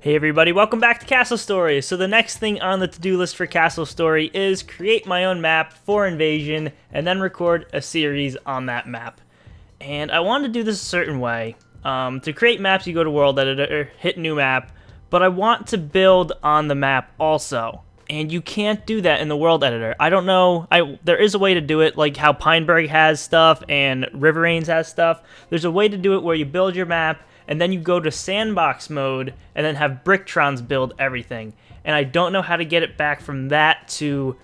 Hey everybody, welcome back to Castle Story. So the next thing on the to-do list for Castle Story is create my own map for Invasion and then record a series on that map. And I wanted to do this a certain way. To create maps, you go to World Editor, hit New Map, but I want to build on the map also. And you can't do that in the World Editor. I don't know, there is a way to do it, like how Pineberg has stuff and Riverains has stuff. There's a way to do it where you build your map, and then you go to sandbox mode, and then have Bricktrons build everything. And I don't know how to get it back from that to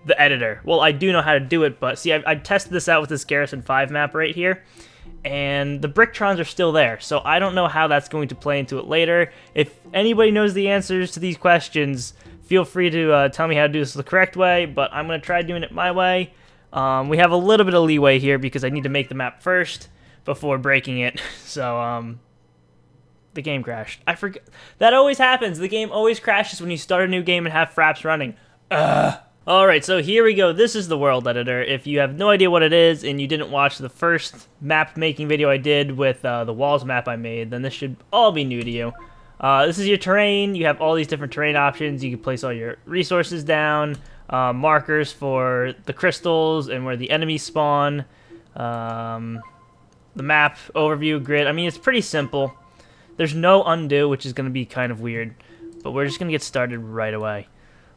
the editor. Well, I do know how to do it, but see, I tested this out with this Garrison 5 map right here, and the Bricktrons are still there, so I don't know how that's going to play into it later. If anybody knows the answers to these questions, feel free to tell me how to do this the correct way, but I'm going to try doing it my way. We have a little bit of leeway here because I need to make the map first before breaking it, so the game crashed. I forgot. That always happens. The game always crashes when you start a new game and have fraps running. Alright, so here we go. This is the World Editor. If you have no idea what it is and you didn't watch the first map making video I did with the walls map I made, then this should all be new to you. This is your terrain. You have all these different terrain options. You can place all your resources down, markers for the crystals and where the enemies spawn, the map overview grid. I mean, it's pretty simple. There's no undo, which is going to be kind of weird, but we're just going to get started right away.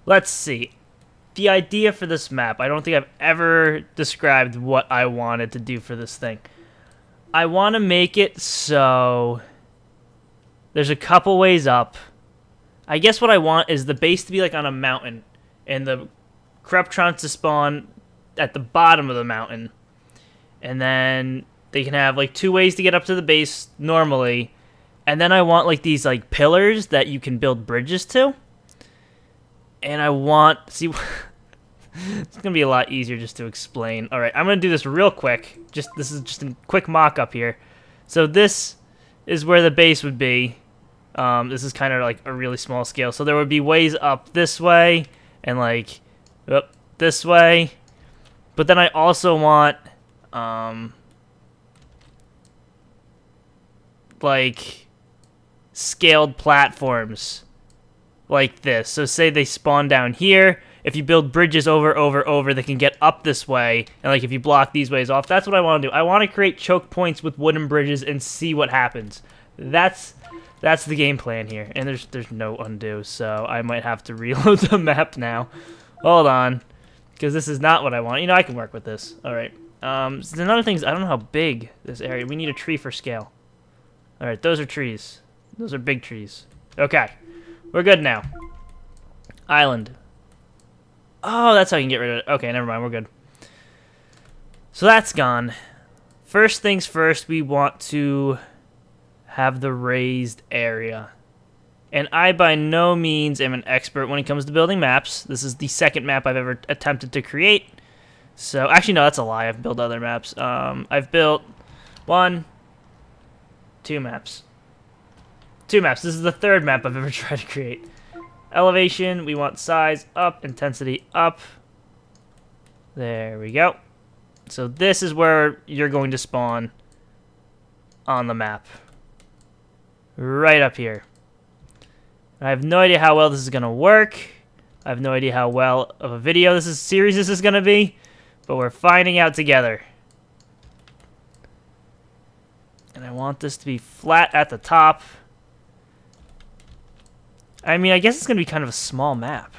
Let's see. The idea for this map, I don't think I've ever described what I wanted to do for this thing. I want to make it so there's a couple ways up. I guess what I want is the base to be like on a mountain, and the Corruptrons to spawn at the bottom of the mountain. And then they can have like two ways to get up to the base normally. And then I want like these like pillars that you can build bridges to. And I want, see, it's going to be a lot easier just to explain. All right, I'm going to do this real quick. This is just a quick mock-up here. So this is where the base would be. This is kind of like a really small scale. So there would be ways up this way and like up this way. But then I also want like scaled platforms like this. So say they spawn down here. If you build bridges over, they can get up this way. And like if you block these ways off, that's what I want to do. I want to create choke points with wooden bridges and see what happens. That's the game plan here. And there's no undo, so I might have to reload the map now. Hold on, because this is not what I want. You know, I can work with this. All right. So another thing is I don't know how big this area. We need a tree for scale. All right, those are trees. Those are big trees. Okay, we're good now. Island. Oh, that's how you can get rid of it. Okay, never mind, we're good. So that's gone. First things first, we want to have the raised area. And I by no means am an expert when it comes to building maps. This is the second map I've ever attempted to create. So, actually no, that's a lie. I've built other maps. I've built 2 maps. 2 maps. This is the third map I've ever tried to create. Elevation, we want size up, intensity up. There we go. So this is where you're going to spawn on the map. Right up here. I have no idea how well this is going to work. I have no idea how well of a video series this is going to be, but we're finding out together. And I want this to be flat at the top. I mean, I guess it's going to be kind of a small map.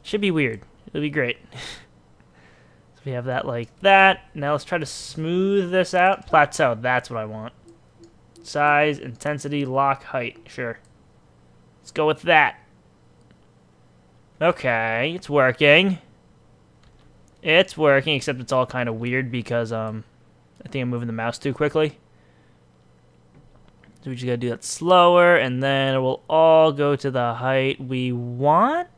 Should be weird. It'll be great. So we have that like that. Now let's try to smooth this out. Plateau, that's what I want. Size, intensity, lock, height. Sure. Let's go with that. Okay, it's working. It's working, except it's all kind of weird because I think I'm moving the mouse too quickly. So we just gotta do that slower, and then it will all go to the height we want.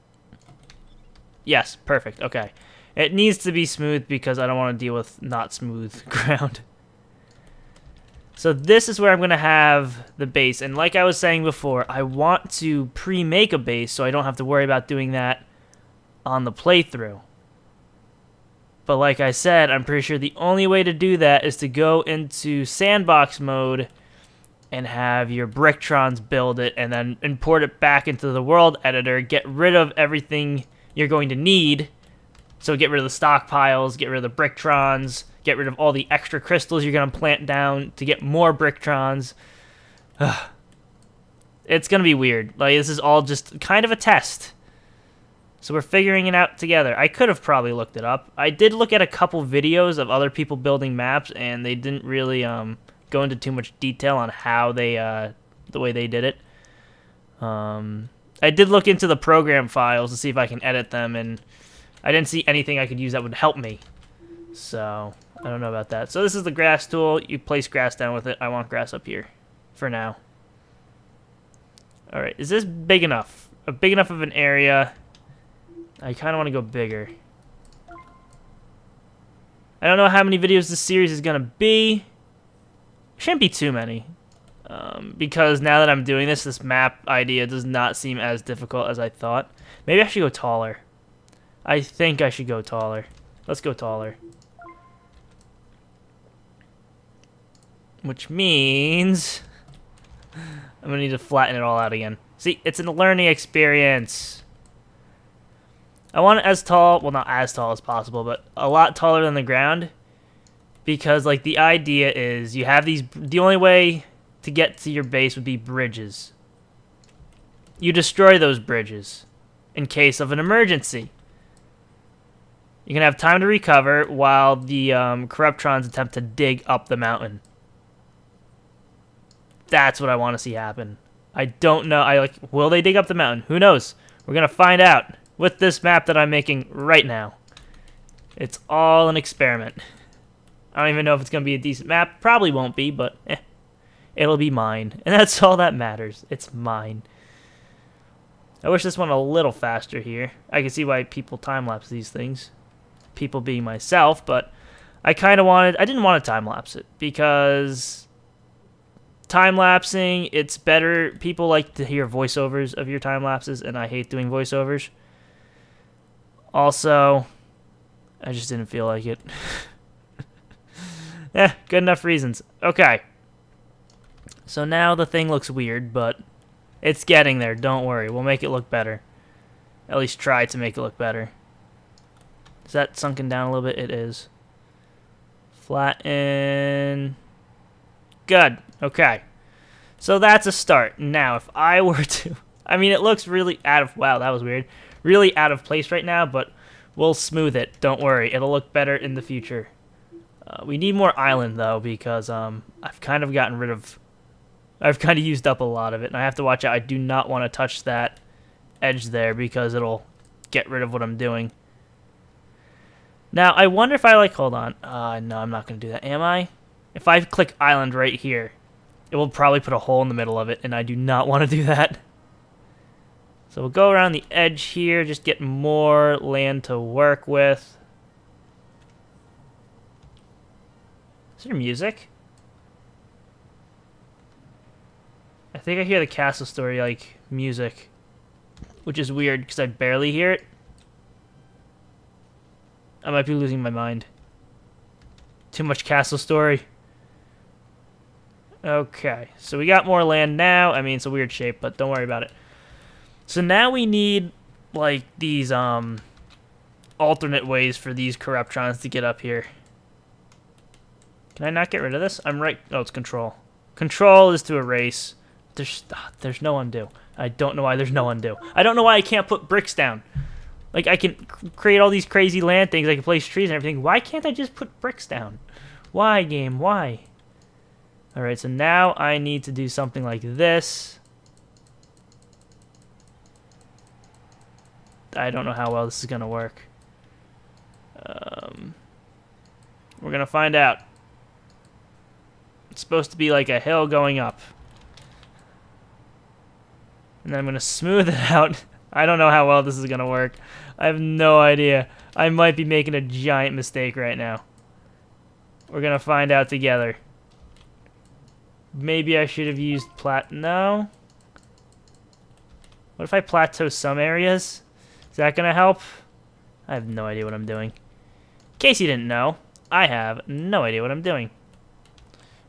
Yes, perfect. Okay. It needs to be smooth because I don't want to deal with not smooth ground. So this is where I'm going to have the base. And like I was saying before, I want to pre-make a base so I don't have to worry about doing that on the playthrough. But like I said, I'm pretty sure the only way to do that is to go into sandbox mode and have your Bricktrons build it, and then import it back into the world editor, get rid of everything you're going to need. So get rid of the stockpiles, get rid of the Bricktrons, get rid of all the extra crystals you're going to plant down to get more Bricktrons. It's going to be weird. Like, this is all just kind of a test. So we're figuring it out together. I could have probably looked it up. I did look at a couple videos of other people building maps, and they didn't really go into too much detail on how they, the way they did it. I did look into the program files to see if I can edit them, and I didn't see anything I could use that would help me. So, I don't know about that. So this is the grass tool. You place grass down with it. I want grass up here for now. Alright, is this big enough? Big enough of an area? I kind of want to go bigger. I don't know how many videos this series is going to be. Shouldn't be too many. Because now that I'm doing this map idea does not seem as difficult as I thought. Maybe I should go taller. I think I should go taller. Let's go taller. Which means I'm going to need to flatten it all out again. See, it's a learning experience. I want it as tall, well, not as tall as possible, but a lot taller than the ground. Because, like, the idea is you have these, the only way to get to your base would be bridges. You destroy those bridges in case of an emergency. You can have time to recover while the Corruptrons attempt to dig up the mountain. That's what I want to see happen. I don't know. Will they dig up the mountain? Who knows? We're going to find out with this map that I'm making right now. It's all an experiment. I don't even know if it's going to be a decent map. Probably won't be, but it'll be mine. And that's all that matters. It's mine. I wish this went a little faster here. I can see why people time-lapse these things. People being myself, but I didn't want to time-lapse it because time-lapsing, it's better. People like to hear voiceovers of your time-lapses, and I hate doing voiceovers. Also, I just didn't feel like it. Good enough reasons. Okay. So now the thing looks weird, but it's getting there. Don't worry. We'll make it look better. At least try to make it look better. Is that sunken down a little bit? It is. Flatten. Good. Okay. So that's a start. Now, if I were to... I mean, it looks really out of... Wow, that was weird. Really out of place right now, but we'll smooth it. Don't worry. It'll look better in the future. We need more island, though, because I've kind of gotten rid of... I've kind of used up a lot of it, and I have to watch out. I do not want to touch that edge there because it'll get rid of what I'm doing. Now, I wonder if I, hold on. No, I'm not going to do that. Am I? If I click island right here, it will probably put a hole in the middle of it, and I do not want to do that. So we'll go around the edge here, just get more land to work with. Is there music? I think I hear the castle story, music. Which is weird, because I barely hear it. I might be losing my mind. Too much castle story. Okay, so we got more land now. I mean, it's a weird shape, but don't worry about it. So now we need, these, alternate ways for these Corruptrons to get up here. Can I not get rid of this? I'm right. Oh, it's control. Control is to erase. There's no undo. I don't know why there's no undo. I don't know why I can't put bricks down. I can create all these crazy land things. I can place trees and everything. Why can't I just put bricks down? Why, game? Why? Alright, so now I need to do something like this. I don't know how well this is going to work. We're going to find out. It's supposed to be like a hill going up. And then I'm going to smooth it out. I don't know how well this is going to work. I have no idea. I might be making a giant mistake right now. We're going to find out together. Maybe I should have used no. What if I plateau some areas? Is that going to help? I have no idea what I'm doing. In case you didn't know, I have no idea what I'm doing.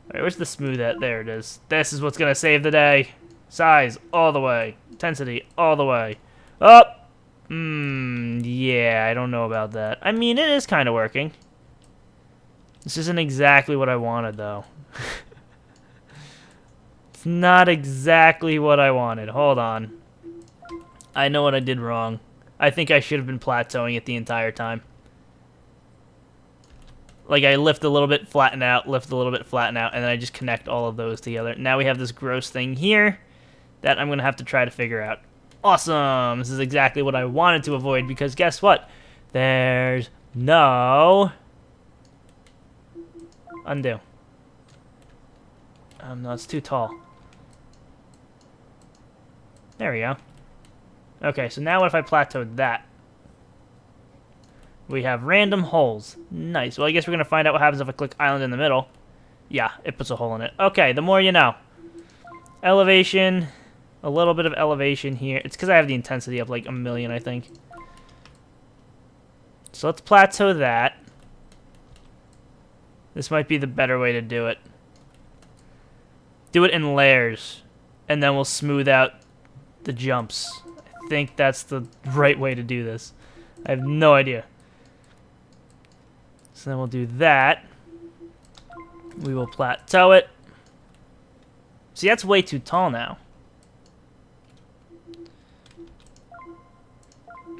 Alright, where's the smooth at? There it is. This is what's gonna save the day. Size, all the way. Intensity, all the way. Up! Yeah, I don't know about that. I mean, it is kind of working. This isn't exactly what I wanted, though. It's not exactly what I wanted. Hold on. I know what I did wrong. I think I should have been plateauing it the entire time. Like, I lift a little bit, flatten out, lift a little bit, flatten out, and then I just connect all of those together. Now we have this gross thing here that I'm going to have to try to figure out. Awesome! This is exactly what I wanted to avoid, because guess what? There's no... undo. No, it's too tall. There we go. Okay, so now what if I plateaued that? We have random holes. Nice. Well, I guess we're going to find out what happens if I click island in the middle. Yeah, it puts a hole in it. Okay, the more you know. Elevation. A little bit of elevation here. It's because I have the intensity up like 1,000,000, I think. So let's plateau that. This might be the better way to do it. Do it in layers. And then we'll smooth out the jumps. I think that's the right way to do this. I have no idea. So then we'll do that. We will plateau it. See, that's way too tall now.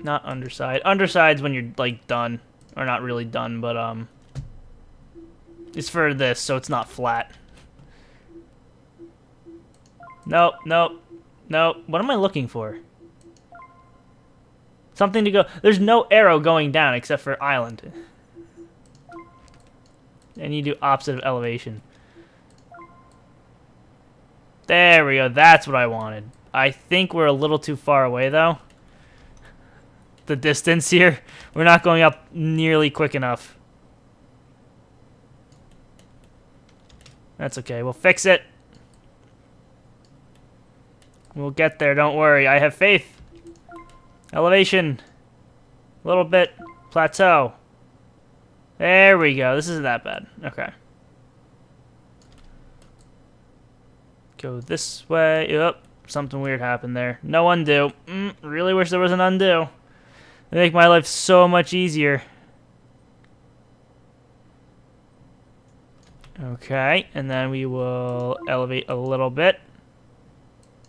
Not underside. Underside's when you're, like, done. Or not really done, but, it's for this, so it's not flat. Nope, nope, nope. What am I looking for? Something to go... There's no arrow going down except for island. And you do opposite of elevation. There we go. That's what I wanted. I think we're a little too far away, though. The distance here. We're not going up nearly quick enough. That's okay. We'll fix it. We'll get there. Don't worry. I have faith. Elevation. A little bit. Plateau. There we go. This isn't that bad. Okay. Go this way. Yep. Something weird happened there. No undo. Really wish there was an undo. They make my life so much easier. Okay. And then we will elevate a little bit.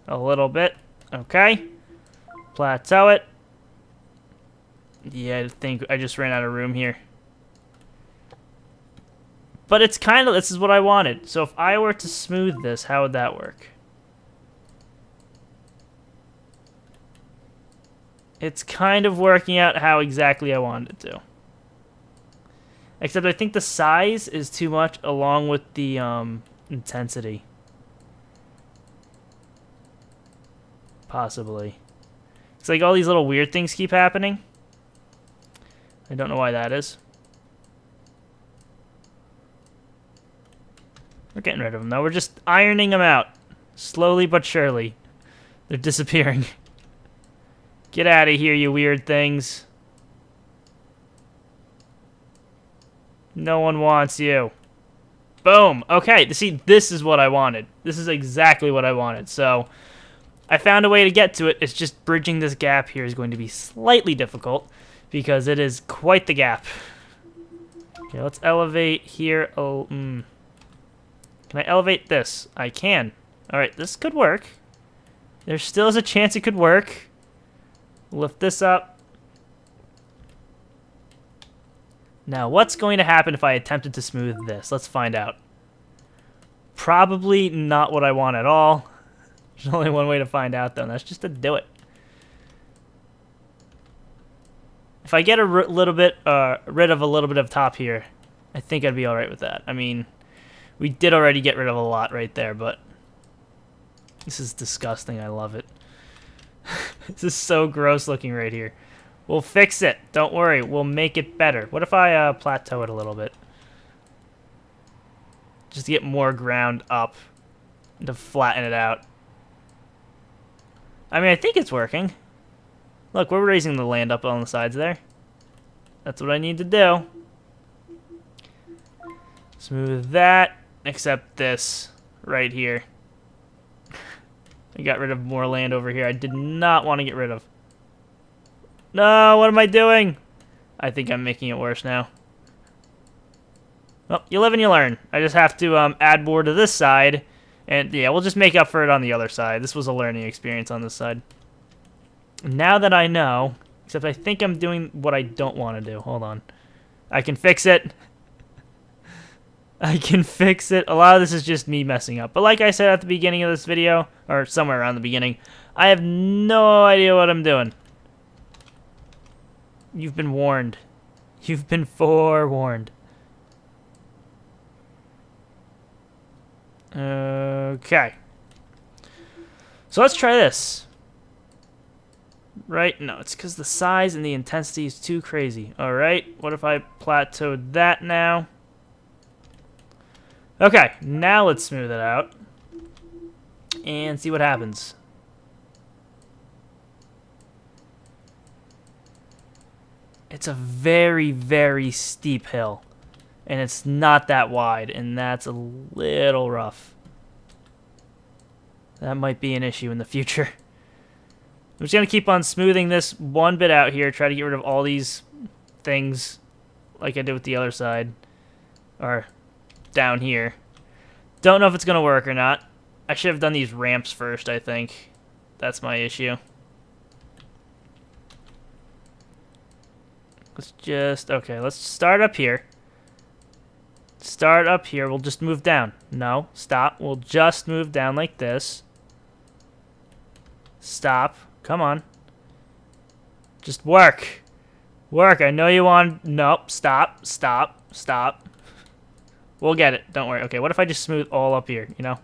A little bit. Okay. Plateau it. Yeah, I think I just ran out of room here. But it's kind of, this is what I wanted. So if I were to smooth this, how would that work? It's kind of working out how exactly I wanted it to. Except I think the size is too much along with the intensity. Possibly. It's like all these little weird things keep happening. I don't know why that is. We're getting rid of them, though. We're just ironing them out. Slowly but surely. They're disappearing. Get out of here, you weird things. No one wants you. Boom. Okay, see, this is what I wanted. This is exactly what I wanted. So, I found a way to get to it. It's just bridging this gap here is going to be slightly difficult because it is quite the gap. Okay, let's elevate here. Oh, Can I elevate this? I can. Alright, this could work. There still is a chance it could work. Lift this up. Now, what's going to happen if I attempted to smooth this? Let's find out. Probably not what I want at all. There's only one way to find out, though, and that's just to do it. If I get rid of a little bit of top here, I think I'd be alright with that. I mean, we did already get rid of a lot right there, but this is disgusting. I love it. This is so gross looking right here. We'll fix it. Don't worry. We'll make it better. What if I plateau it a little bit? Just to get more ground up to flatten it out. I mean, I think it's working. Look, we're raising the land up on the sides there. That's what I need to do. Smooth that. except this right here. I got rid of more land over here I did not want to get rid of. No, what am I doing? I think I'm making it worse now. Well, you live and you learn. I just have to add more to this side. And yeah, we'll just make up for it on the other side. This was a learning experience on this side. Now that I know, except I think I'm doing what I don't want to do. Hold on. I can fix it. I can fix it. A lot of this is just me messing up. But like I said at the beginning of this video, or somewhere around the beginning, I have no idea what I'm doing. You've been warned. You've been forewarned. Okay. So let's try this. Right? No, it's because the size and the intensity is too crazy. Alright, what if I plateaued that now? Okay, now let's smooth it out. And see what happens. It's a very, very steep hill. And it's not that wide, and that's a little rough. That might be an issue in the future. I'm just going to keep on smoothing this one bit out here, try to get rid of all these things like I did with the other side. Or down here. Don't know if it's going to work or not. I should have done these ramps first, I think. That's my issue. Okay, let's start up here. Start up here. We'll just move down. No, stop. We'll just move down like this. Stop. Come on. Just work. Work. I know you want... Nope. Stop. Stop. Stop. We'll get it. Don't worry. Okay, what if I just smooth all up here, you know?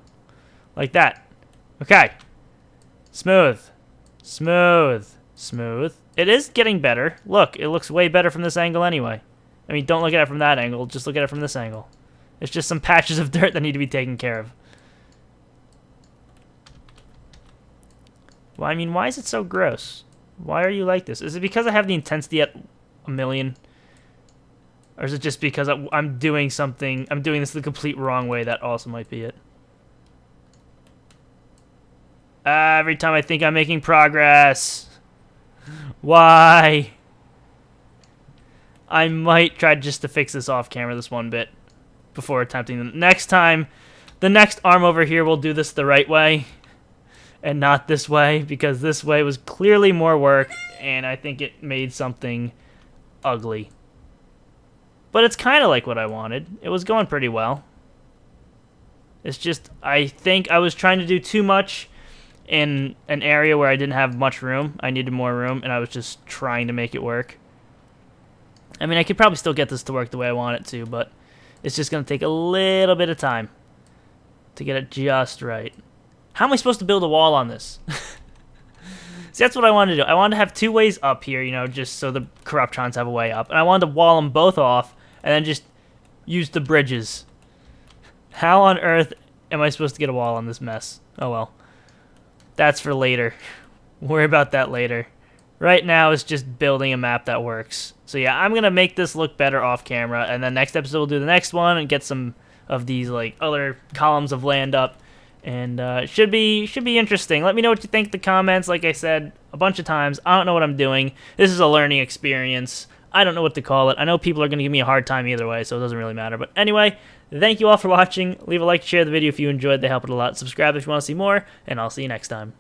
Like that. Okay. Smooth. Smooth. Smooth. It is getting better. Look, it looks way better from this angle anyway. I mean, don't look at it from that angle. Just look at it from this angle. It's just some patches of dirt that need to be taken care of. Well, I mean, why is it so gross? Why are you like this? Is it because I have the intensity at 1,000,000? Or is it just because I'm doing something... I'm doing this the complete wrong way? That also might be it. Every time I think I'm making progress. Why? I might try just to fix this off camera this one bit before attempting the next time. The next arm over here will do this the right way and not this way, because this way was clearly more work and I think it made something ugly. But it's kind of like what I wanted. It was going pretty well. It's just, I think I was trying to do too much in an area where I didn't have much room. I needed more room, and I was just trying to make it work. I mean, I could probably still get this to work the way I want it to, but it's just going to take a little bit of time to get it just right. How am I supposed to build a wall on this? See, that's what I wanted to do. I wanted to have two ways up here, you know, just so the Corruptrons have a way up. And I wanted to wall them both off, and then just use the bridges. How on earth am I supposed to get a wall on this mess? Oh, well. That's for later. Worry about that later. Right now, it's just building a map that works. So yeah, I'm going to make this look better off camera, and then next episode we'll do the next one and get some of these like other columns of land up. And it should be interesting. Let me know what you think in the comments. Like I said a bunch of times, I don't know what I'm doing. This is a learning experience. I don't know what to call it. I know people are going to give me a hard time either way, so it doesn't really matter. But anyway, thank you all for watching. Leave a like, share the video if you enjoyed. They help it a lot. Subscribe if you want to see more, and I'll see you next time.